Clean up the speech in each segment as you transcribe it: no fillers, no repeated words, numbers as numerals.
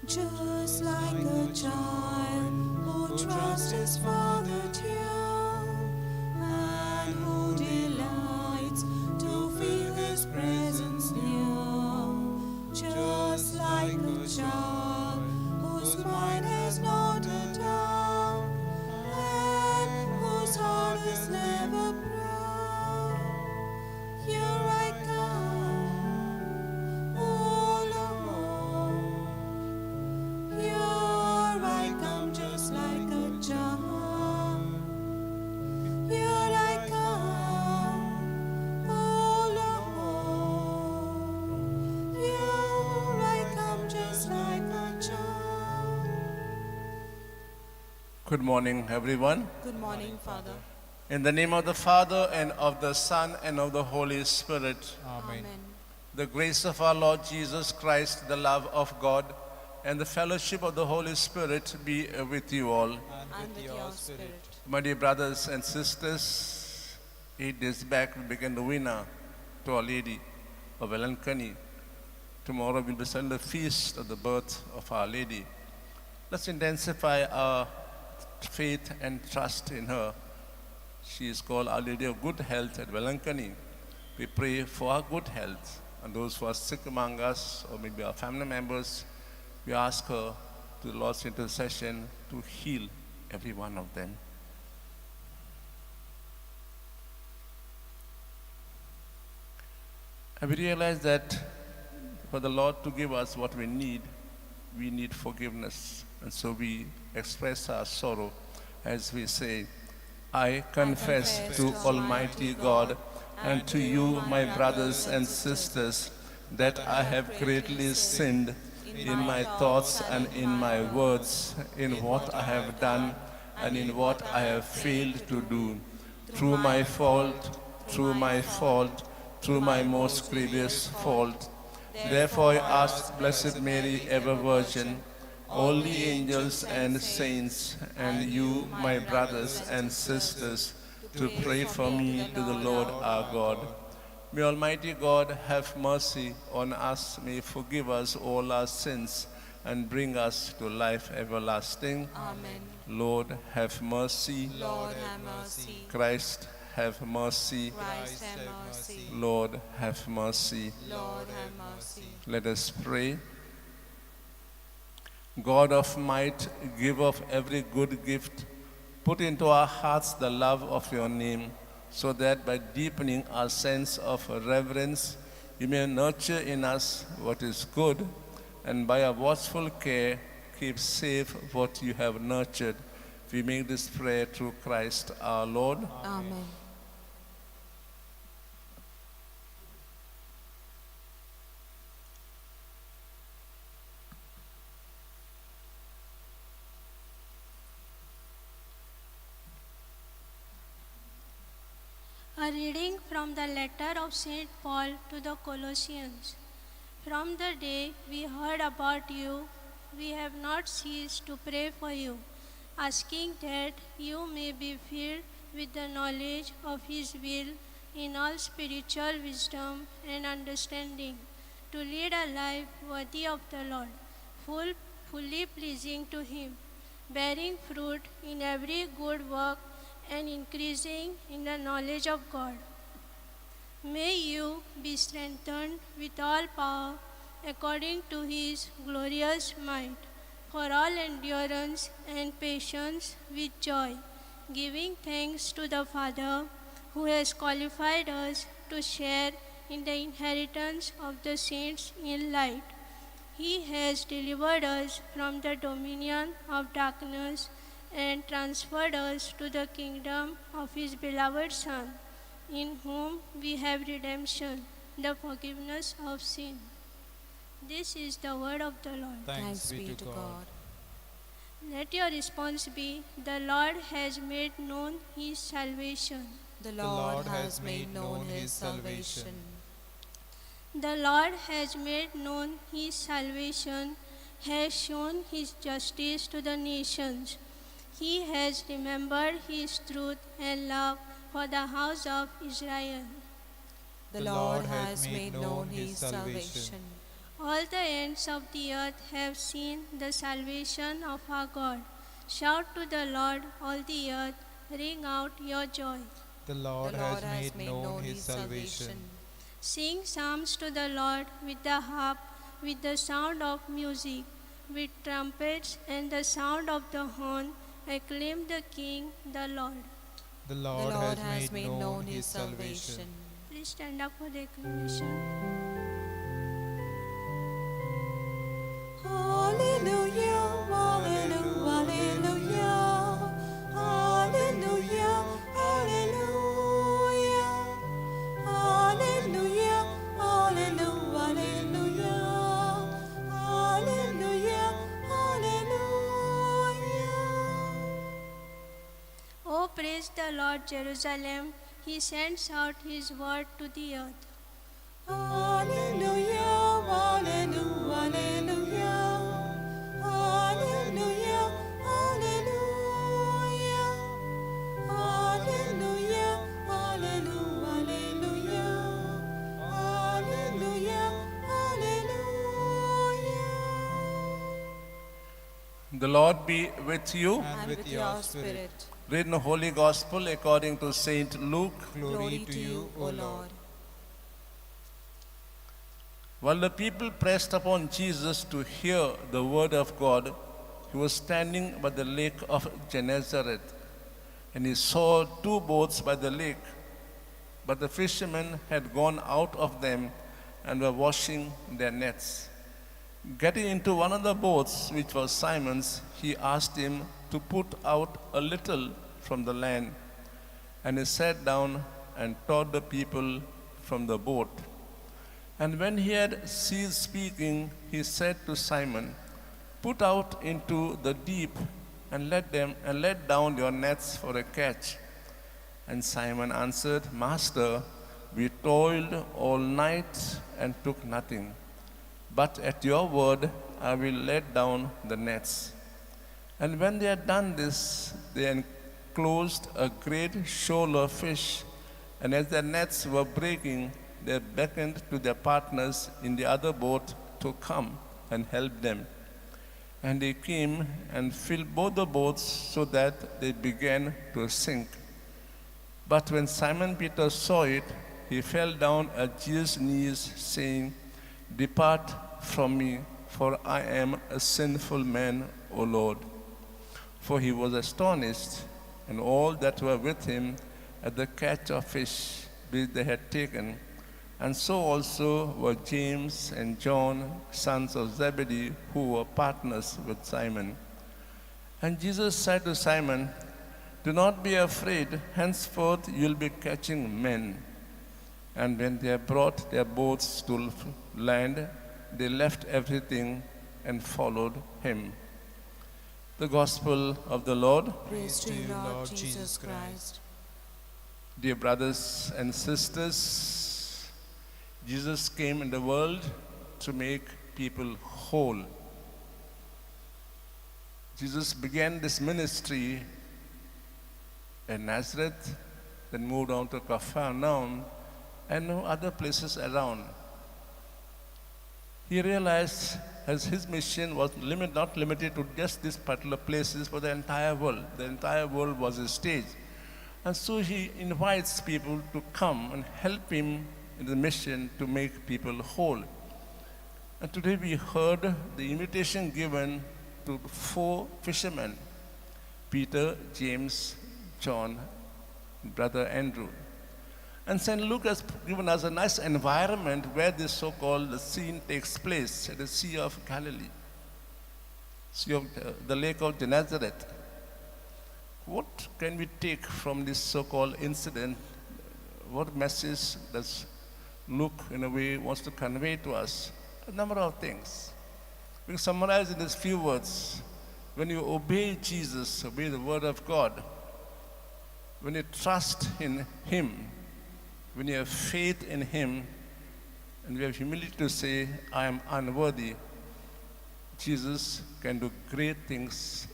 just like a child who trusts his father dear, and who delights to feel his presence near, just like a child whose mind has not a doubt, and whose heart is never proud. Here I come, all alone. Here I come just like a child. Here I come, all alone. Here I come just like a child. Good morning, everyone. Good morning, Father. In the name of the Father, and of the Son, and of the Holy Spirit, Amen. the grace of our Lord Jesus Christ, the love of God, and the fellowship of the Holy Spirit be with you all. And with your spirit. My dear brothers and sisters, 8 days back we began the novena to Our Lady of Velankani. Tomorrow we'll be celebrating the feast of the birth of Our Lady. Let's intensify our faith and trust in her. She is called Our Lady of Good Health at Velankani. We pray for her good health, and those who are sick among us, or maybe our family members, we ask her, to the Lord's intercession, to heal every one of them. And we realize that for the Lord to give us what we need forgiveness. And so we express our sorrow as we say, I confess to Almighty God and to you, my brothers and sisters, that I have greatly sinned in my thoughts and in my words, in what I have done and in what I have failed to do, through my fault, through my most grievous fault. Therefore I ask Blessed Mary, ever Virgin, all the angels and saints, and you, my brothers and sisters, to pray for me to the Lord our God. May Almighty God have mercy on us, may forgive us all our sins, and bring us to life everlasting. Amen. Lord, have mercy. Lord, have mercy. Christ, have mercy. Christ, have mercy. Lord, have mercy. Lord, have mercy. Let us pray. God of might, giver of every good gift, put into our hearts the love of your name, so that by deepening our sense of reverence, you may nurture in us what is good, and by a watchful care, keep safe what you have nurtured. We make this prayer through Christ our Lord. Amen. A reading from the letter of St. Paul to the Colossians. From the day we heard about you, we have not ceased to pray for you, asking that you may be filled with the knowledge of His will in all spiritual wisdom and understanding, to lead a life worthy of the Lord, fully pleasing to Him, bearing fruit in every good work and increasing in the knowledge of God. May you be strengthened with all power according to His glorious might, for all endurance and patience with joy, giving thanks to the Father who has qualified us to share in the inheritance of the saints in light. He has delivered us from the dominion of darkness and transferred us to the kingdom of His beloved Son, in whom we have redemption, the forgiveness of sin. This is the word of the Lord. Thanks be to God. Let your response be, the Lord has made known His salvation. The Lord has made known His salvation. The Lord has made known His salvation, has shown His justice to the nations. He has remembered His truth and love for the house of Israel. The Lord has made known His salvation. All the ends of the earth have seen the salvation of our God. Shout to the Lord, all the earth, ring out your joy. The Lord has made known his salvation. Sing psalms to the Lord with the harp, with the sound of music, with trumpets and the sound of the horn. Acclaim the King, the Lord. The Lord has made known his salvation. Please stand up for the acclamation. Hallelujah, hallelujah, hallelujah, hallelujah, hallelujah, hallelujah, hallelujah, hallelujah. Oh, praise the Lord, Jerusalem. He sends out his word to the earth. Hallelujah, hallelujah, hallelujah, hallelujah, hallelujah, hallelujah, hallelujah, hallelujah. The Lord be with you. And with your spirit. Read the Holy Gospel according to Saint Luke. Glory to you, O Lord. While the people pressed upon Jesus to hear the word of God, he was standing by the lake of Gennesaret, and he saw two boats by the lake, but the fishermen had gone out of them and were washing their nets. Getting into one of the boats, which was Simon's, he asked him to put out a little from the land, and he sat down and taught the people from the boat. And when he had ceased speaking, he said to Simon, "Put out into the deep and let down your nets for a catch." And Simon answered, "Master, we toiled all night and took nothing. But at your word I will let down the nets." And when they had done this, they enclosed a great shoal of fish, and as their nets were breaking, they beckoned to their partners in the other boat to come and help them. And they came and filled both the boats so that they began to sink. But when Simon Peter saw it, he fell down at Jesus' knees, saying, "Depart from me, for I am a sinful man, O Lord." For he was astonished, and all that were with him, at the catch of fish which they had taken. And so also were James and John, sons of Zebedee, who were partners with Simon. And Jesus said to Simon, "Do not be afraid, henceforth you will be catching men." And when they had brought their boats to land, they left everything and followed him. The Gospel of the Lord. Praise to you, Lord Jesus Christ. Dear brothers and sisters, Jesus came in the world to make people whole. Jesus began this ministry in Nazareth, then moved on to Capernaum and other places around. He realized as his mission was not limited to just these particular places, but the entire world. The entire world was his stage. And so he invites people to come and help him in the mission to make people whole. And today we heard the invitation given to 4 fishermen, Peter, James, John, and Brother Andrew. And St. Luke has given us a nice environment where this so-called scene takes place at the Sea of Galilee, the Lake of Gennesaret. What can we take from this so-called incident? What message does Luke, in a way, wants to convey to us? A number of things. We can summarize in these few words. When you obey Jesus, obey the Word of God, when you trust in Him, when you have faith in Him, and we have humility to say, "I am unworthy," Jesus can do great things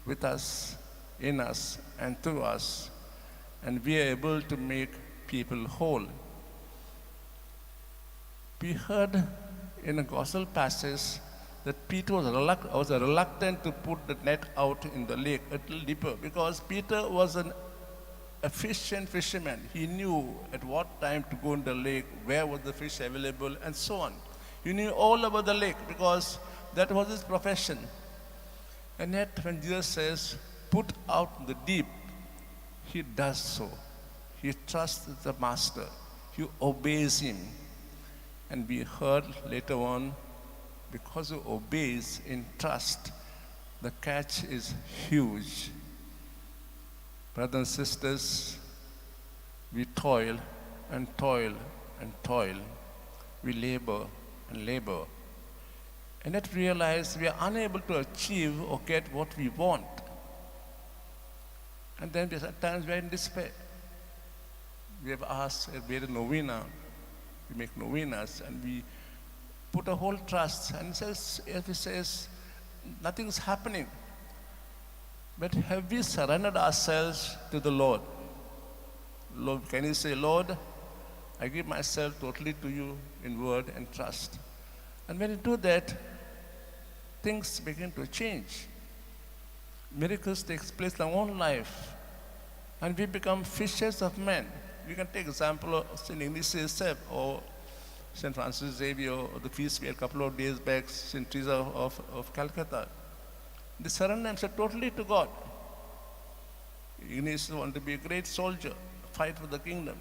with us, in us, and through us, and we are able to make people whole. We heard in a gospel passage that Peter was reluctant to put the net out in the lake a little deeper because Peter was an efficient fisherman. He knew at what time to go in the lake, where was the fish available, and so on. He knew all about the lake because that was his profession. And yet, when Jesus says, put out the deep, he does so. He trusts the master. He obeys him. And we heard later on, because he obeys in trust, the catch is huge. Brothers and sisters, we toil and toil and toil. We labor and labor. And yet realize we are unable to achieve or get what we want. And then at times we are in despair. We have asked, we had a novena, we make novenas, and we put a whole trust, and it says, nothing's happening. But have we surrendered ourselves to the Lord? Lord, can you say, Lord, I give myself totally to you in word and trust. And when you do that, things begin to change. Miracles take place in our own life. And we become fishers of men. We can take example of St. Ignatius or St. Francis Xavier, or the feast we had a couple of days back, St. Teresa of Calcutta. They surrender themselves totally to God. Ignatius wanted to be a great soldier, fight for the kingdom.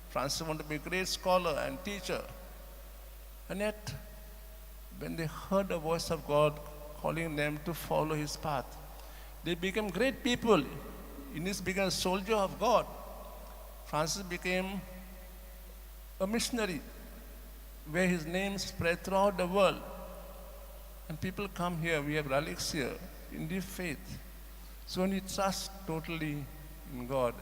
Francis wanted to be a great scholar and teacher. And yet, when they heard the voice of God calling them to follow his path, they became great people. Ignatius became a soldier of God. Francis became a missionary, where his name spread throughout the world. And people come here, we have relics here, in deep faith. So when we trust totally in God,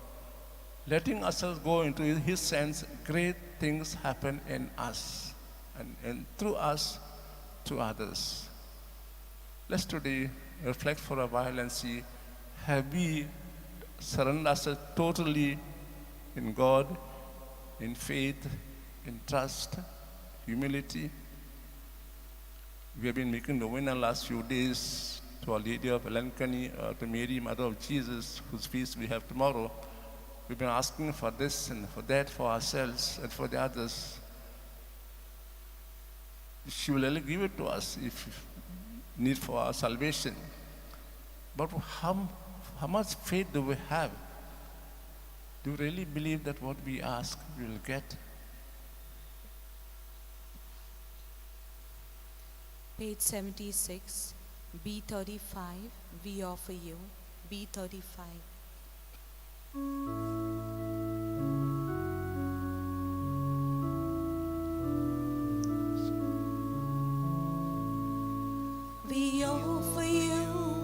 letting ourselves go into his sense, great things happen in us and through us to others. Let's today reflect for a while and see, have we surrendered ourselves totally in God, in faith, in trust, humility? We have been making novena last few days to Our Lady of Elankani, to Mary, Mother of Jesus, whose feast we have tomorrow. We've been asking for this and for that for ourselves and for the others. She will only give it to us if need for our salvation. But how much faith do we have? Do we really believe that what we ask we will get? Page 76, B35, we offer you, B35. We offer you,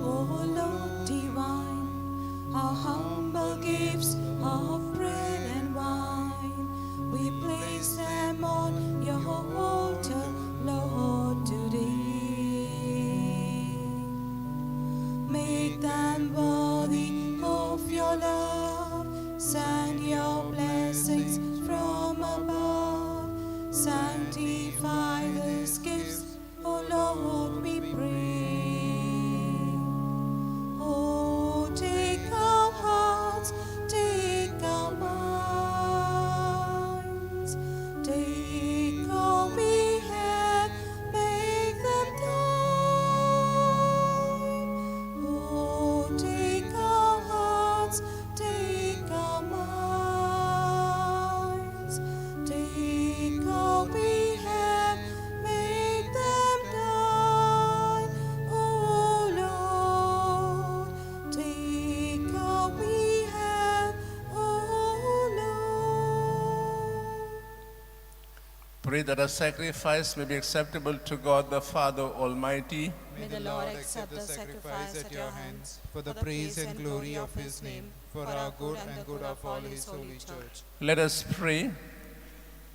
O Lord divine, our humble gifts of bread and wine. We place them on your altar, Lord, today. Make them worthy of your love. Send your blessings from above. Sanctify these gifts, O Lord, we pray. Oh, take our hearts, take our minds, take all we have, make them thine. Oh, take our hearts, take our minds, take all we have, make them thine. Oh Lord, take all we have, oh Lord. Pray that our sacrifice may be acceptable to God the Father Almighty. May the Lord accept the sacrifice at your hands for the praise and glory of his name, for our good and the good of all his holy church. Let us pray.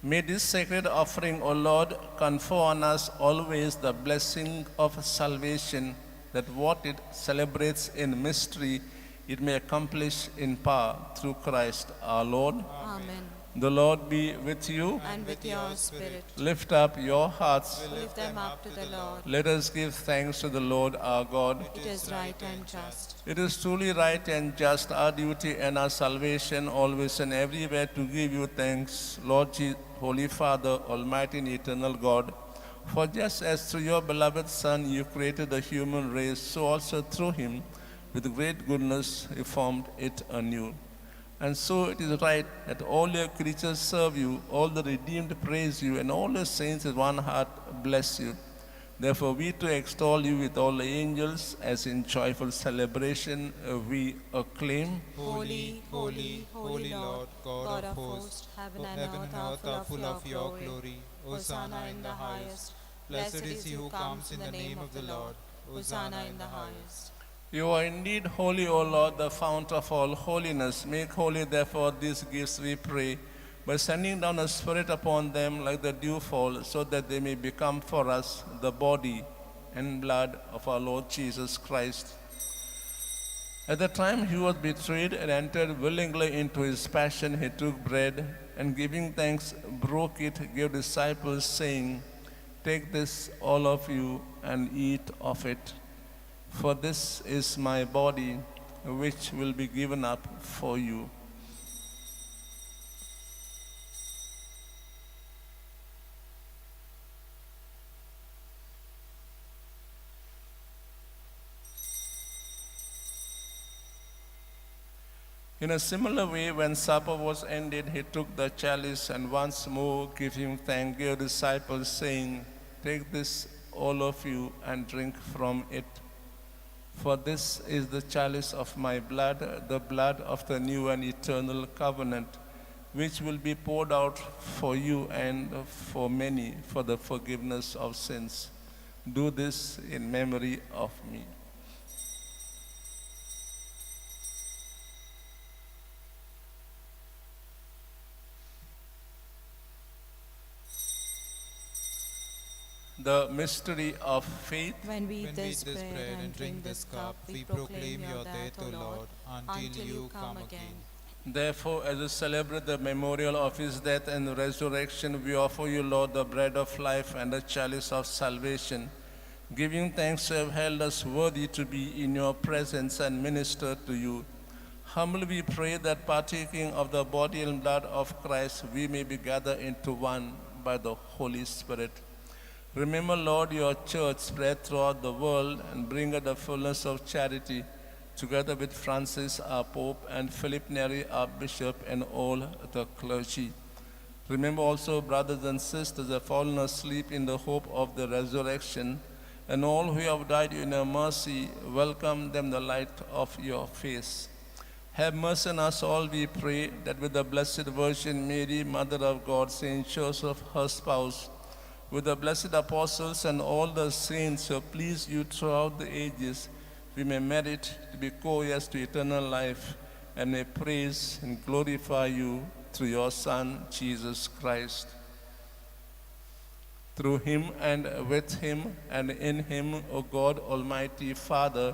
May this sacred offering, O Lord, confer on us always the blessing of salvation, that what it celebrates in mystery, it may accomplish in power through Christ our Lord. Amen. The Lord be with you. and with your spirit. Lift up your hearts. Lift them up to the Lord. Let us give thanks to the Lord our God. It is right and just. It is truly right and just, our duty and our salvation, always and everywhere, to give you thanks, Lord Holy Father, Almighty and eternal God. For just as through your beloved Son you created the human race, so also through him, with great goodness, you formed it anew. And so it is right that all your creatures serve you, all the redeemed praise you, and all the saints with one heart bless you. Therefore we too extol you with all the angels, as in joyful celebration we acclaim. Holy, holy, holy Lord, God of hosts, heaven and earth are full of your glory. Hosanna in the highest. Blessed is he who comes in the name of the Lord. Hosanna in the highest. You are indeed holy, O Lord, the fount of all holiness. Make holy, therefore, these gifts, we pray, by sending down a Spirit upon them like the dewfall, so that they may become for us the body and blood of our Lord Jesus Christ. At the time he was betrayed and entered willingly into his passion, he took bread and, giving thanks, broke it, gave disciples, saying, "Take this, all of you, and eat of it. For this is my body, which will be given up for you." In a similar way, when supper was ended, he took the chalice and once more, giving thanks, gave disciples, saying, "Take this, all of you, and drink from it. For this is the chalice of my blood, the blood of the new and eternal covenant, which will be poured out for you and for many for the forgiveness of sins. Do this in memory of me." The mystery of faith. When we eat When we this eat this bread and drink this cup, we proclaim your death, O Lord, until you come again. Therefore, as we celebrate the memorial of his death and resurrection, we offer you, Lord, the bread of life and the chalice of salvation, giving thanks to have held us worthy to be in your presence and minister to you. Humbly we pray that, partaking of the body and blood of Christ, we may be gathered into one by the Holy Spirit. Remember, Lord, your church spread throughout the world, and bring her the fullness of charity, together with Francis, our Pope, and Philip Neri, our Bishop, and all the clergy. Remember also brothers and sisters who have fallen asleep in the hope of the resurrection, and all who have died in your mercy. Welcome them the light of your face. Have mercy on us all, we pray, that with the Blessed Virgin Mary, Mother of God, Saint Joseph, her spouse, with the blessed apostles and all the saints who have pleased you throughout the ages, we may merit to be co-heirs to eternal life, and may praise and glorify you through your Son, Jesus Christ. Through him and with him and in him, O God, Almighty Father,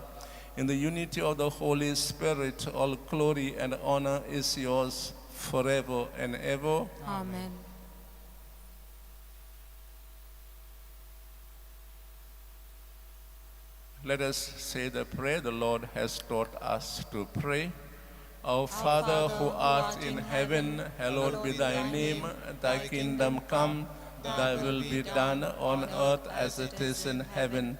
in the unity of the Holy Spirit, all glory and honor is yours forever and ever. Amen. Let us say the prayer the Lord has taught us to pray. Our Father who art in heaven, hallowed be thy name. Thy kingdom come, thy will be done on earth as it is in heaven.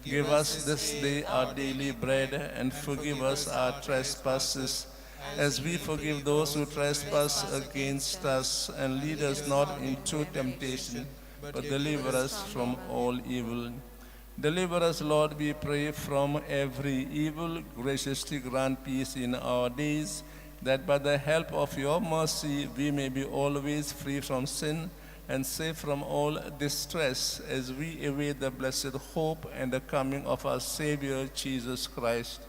Give us this day our daily bread, and forgive us our trespasses, as we forgive those who trespass against us. And lead us not into temptation, but deliver us from all evil. Deliver us, Lord, we pray, from every evil. Graciously grant peace in our days, that by the help of your mercy we may be always free from sin and safe from all distress, as we await the blessed hope and the coming of our Savior, Jesus Christ.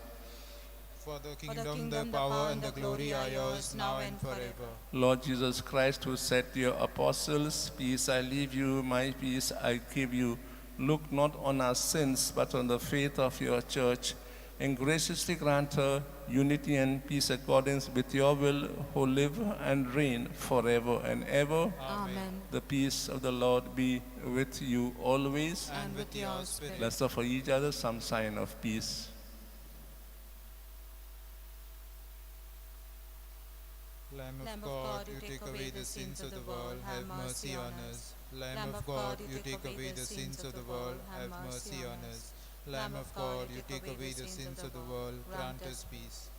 For the kingdom, the power, and the glory are yours, now and forever. Lord Jesus Christ, who said to your apostles, "Peace I leave you, my peace I give you," look not on our sins, but on the faith of your church, and graciously grant her unity and peace according with your will, who live and reign forever and ever. Amen. The peace of the Lord be with you always. And with your spirit. Let's offer each other some sign of peace. Lamb of God, you take away the sins of the world, have mercy on us. Lamb of God, you take away the sins of the world, have mercy on us. Lamb of God, you take away the sins of the world, grant us peace.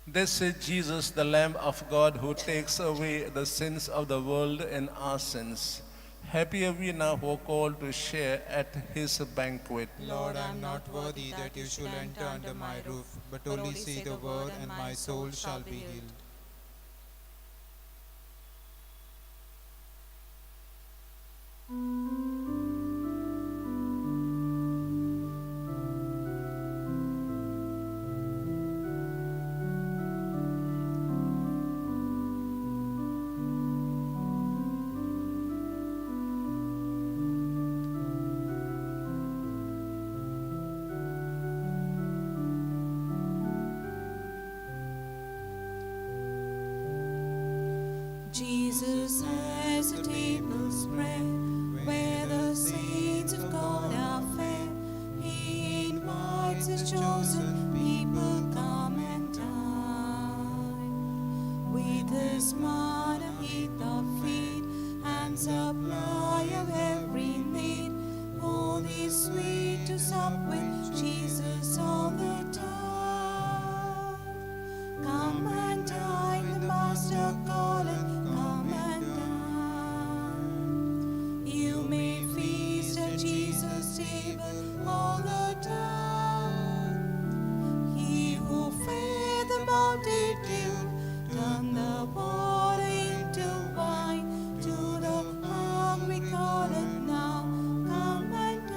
This is Jesus, the Lamb of God, who takes away the sins of the world and our sins. Happy are we now who are called to share at his banquet. Lord, I am not worthy that you should enter under my roof, but only say the word and my soul shall be healed. Jesus has a table spread where the saints of God are fed. He invites his chosen people, come and dine. With his manna heat of feet and supply of every need. Holy sweet to sup with Jesus all the time. Come and dine, the Master calleth. Come and dine. You may feast at Jesus' table all the time. He who fed the multitude, turned the water into wine. To the hungry calleth now, come and dine.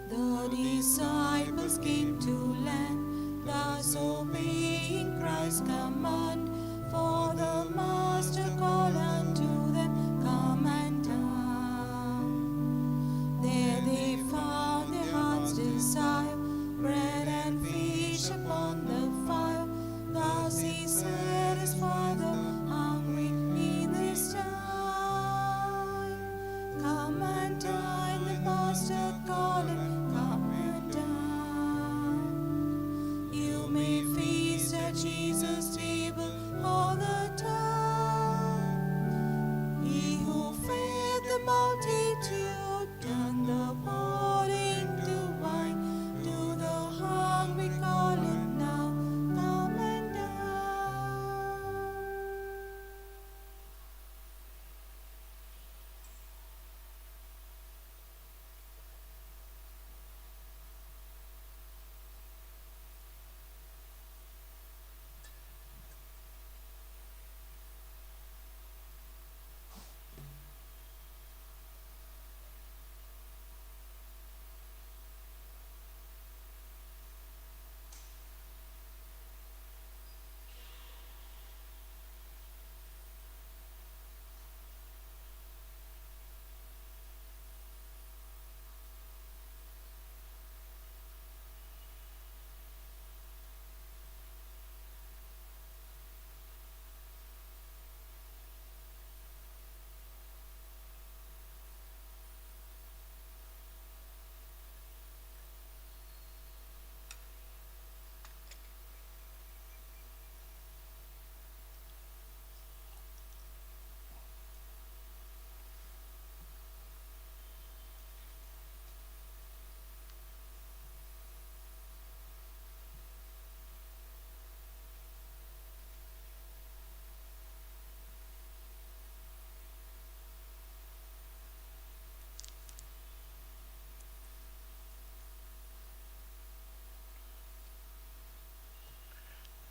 The disciples came to land, thus obeying Christ's command. For the Master called unto them, come and dine. There they found their heart's desire, bread and fish upon the fire. Thus he satisfied the hungry in this time. Come and dine, the Master calleth. Come and dine. You may feast at Jesus' table all the time. He who fed the multitude, turned the water into wine. To the hungry calleth now, come and dine.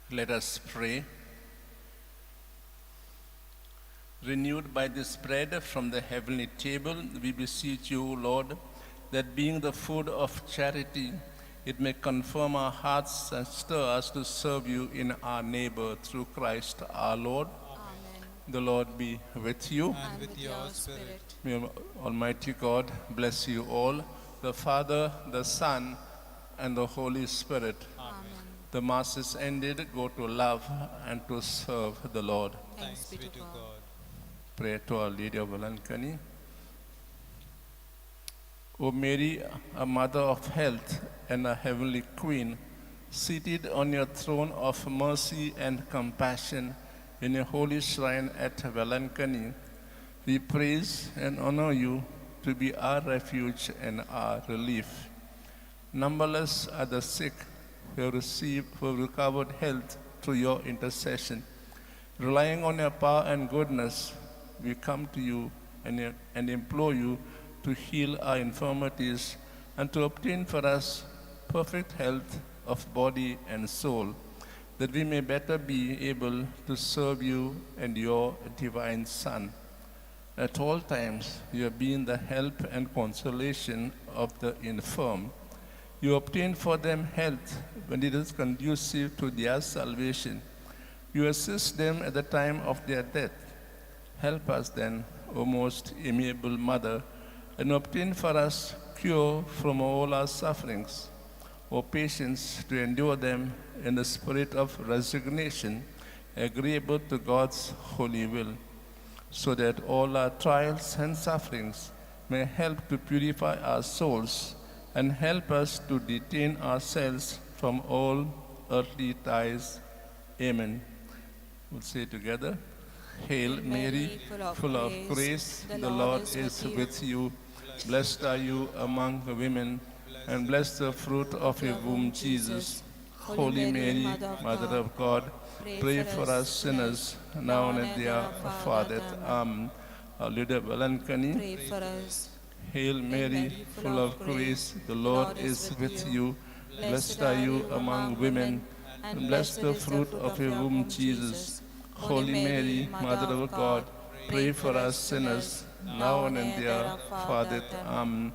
Let us pray. Renewed by this bread from the heavenly table, we beseech you, Lord, that being the food of charity, it may confirm our hearts and stir us to serve you in our neighbor through Christ our Lord. Amen. The Lord be with you. And with your spirit. May Almighty God bless you all, the Father, the Son, and the Holy Spirit. Amen. The Mass is ended. Go to love and to serve the Lord. Thanks be to God. Pray to Our Lady of Valankani. O Mary, a mother of health and a heavenly queen, seated on your throne of mercy and compassion in your holy shrine at Valankani, we praise and honor you to be our refuge and our relief. Numberless are the sick who have recovered health through your intercession. Relying on your power and goodness, we come to you and implore you to heal our infirmities and to obtain for us perfect health of body and soul, that we may better be able to serve you and your divine Son. At all times, you have been the help and consolation of the infirm. You obtain for them health when it is conducive to their salvation. You assist them at the time of their death. Help us then, O most amiable Mother, and obtain for us cure from all our sufferings, or patience to endure them in the spirit of resignation, agreeable to God's holy will, so that all our trials and sufferings may help to purify our souls and help us to detain ourselves from all earthly ties. Amen. We'll say together, Hail Mary, full of grace, the Lord is with you. Blessed are you among the women, and blessed the fruit of your womb, Jesus. Holy Mary, Mother of God, pray for us sinners, now and at the hour of our death. Amen. Our Lady of Valankani, Pray for us. Hail Mary, full of grace, the Lord is with you. Blessed are you among women, and blessed the fruit of your womb, Jesus. Holy Mary, Mother of God, pray for us sinners, now and at the hour of our death. Amen.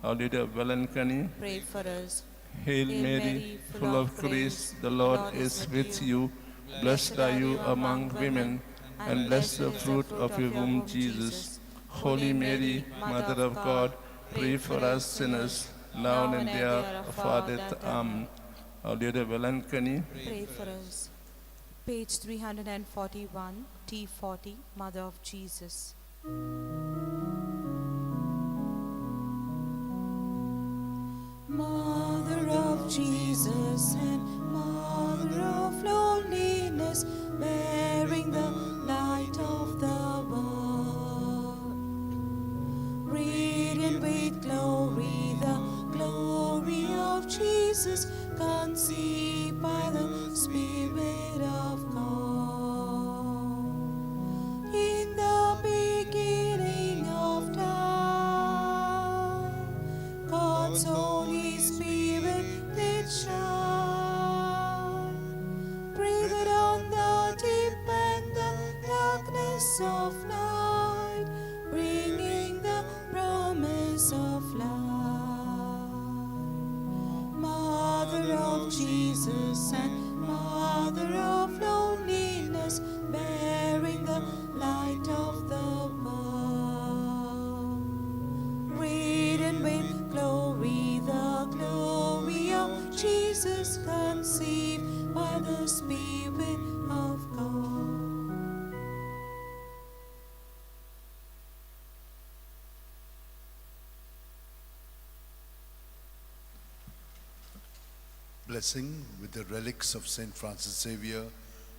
Our Lady of Valankani, Pray for us. Hail Mary, full of grace, the Lord is with you. Blessed are you among women, and blessed the fruit of your womb, Jesus. Holy Mary, Mother of God, pray for us sinners, now and at the hour of our death. Amen. Our Lady of Valankani, Pray for us. Page 341, T40, Mother of Jesus. Mother of Jesus and Mother of loneliness, bearing the light of the world, radiant with glory, the glory of Jesus, conceived by the Spirit of God. In the beginning of time, God's Holy Spirit did shine, breathed on the deep and the darkness of night, bringing the promise of light. Mother of Jesus and Mother of loneliness, bearing the light of the world, radiant with glory, the glory of Jesus, conceived by the Spirit of God. Blessing with the relics of Saint Francis Xavier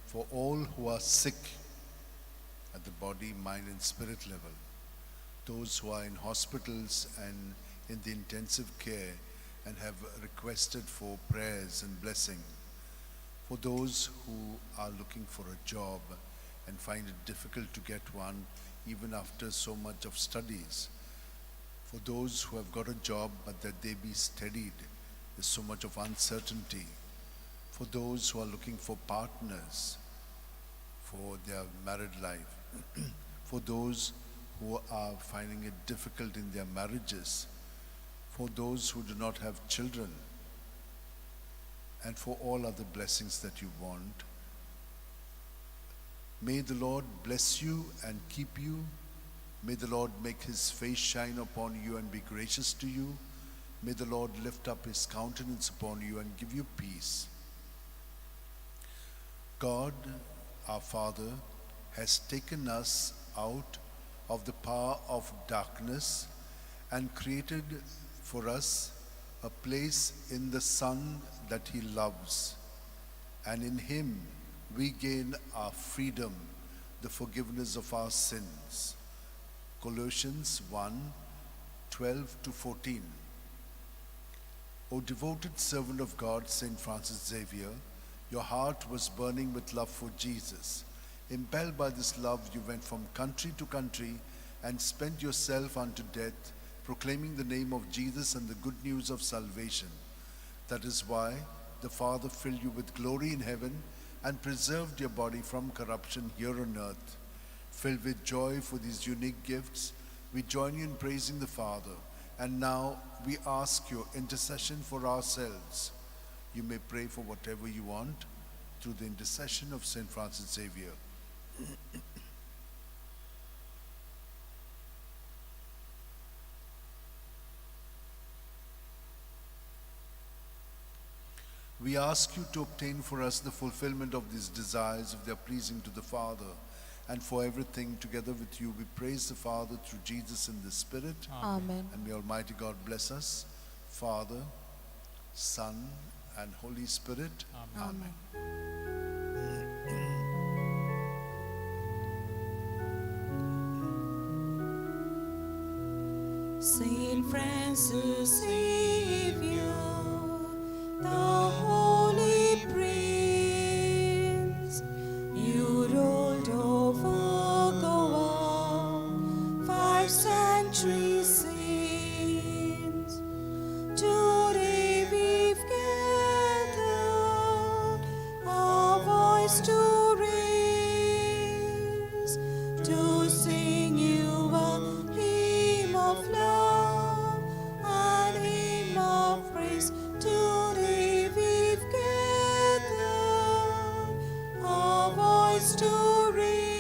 for all who are sick at the body, mind and spirit level, those who are in hospitals and in the intensive care and have requested for prayers and blessing, for those who are looking for a job and find it difficult to get one even after so much of studies, for those who have got a job but that they be steadied. There's so much of uncertainty. For those who are looking for partners for their married life, for those who are finding it difficult in their marriages, for those who do not have children, and for all other blessings that you want. May the Lord bless you and keep you. May the Lord make his face shine upon you and be gracious to you. May the Lord lift up his countenance upon you and give you peace. God, our Father, has taken us out of the power of darkness and created for us a place in the Son that he loves. And in him we gain our freedom, the forgiveness of our sins. Colossians 1:12-14. O devoted servant of God, Saint Francis Xavier, your heart was burning with love for Jesus. Impelled by this love, you went from country to country and spent yourself unto death, proclaiming the name of Jesus and the good news of salvation. That is why the Father filled you with glory in heaven and preserved your body from corruption here on earth. Filled with joy for these unique gifts, we join you in praising the Father. And now we ask your intercession for ourselves. You may pray for whatever you want through the intercession of Saint Francis Xavier. We ask you to obtain for us the fulfillment of these desires if they are pleasing to the Father. And for everything, together with you, we praise the Father through Jesus in the Spirit. Amen. And may Almighty God bless us, Father, Son, and Holy Spirit. Amen. Saint Francis Xavier, the Holy Prince, you ruled over Goa 5 centuries since. Today we've gathered our voice to raise, to sing you a hymn of love and hymn of praise. Today we've gathered our voice to raise.